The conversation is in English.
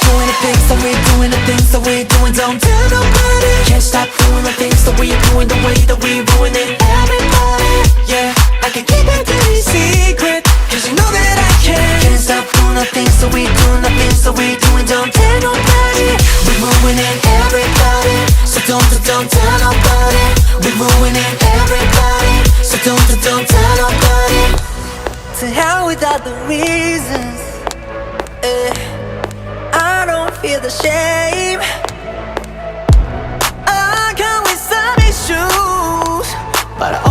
doing the things that we're doing, the things that we're doing. Don't tell nobody. Can't stop doing the things that we're doing, the way that we ruin it. Everybody, yeah, I can keep it really secret, 'cause you know that I can. Can't stop doing the things that we're doing, the things that we're doing. Don't tell nobody. We're ruining everybody, so don't tell nobody. We're ruining everybody, so don't tell nobody. To hell with all the reasons, I don't feel the shame. I come with some issues, but I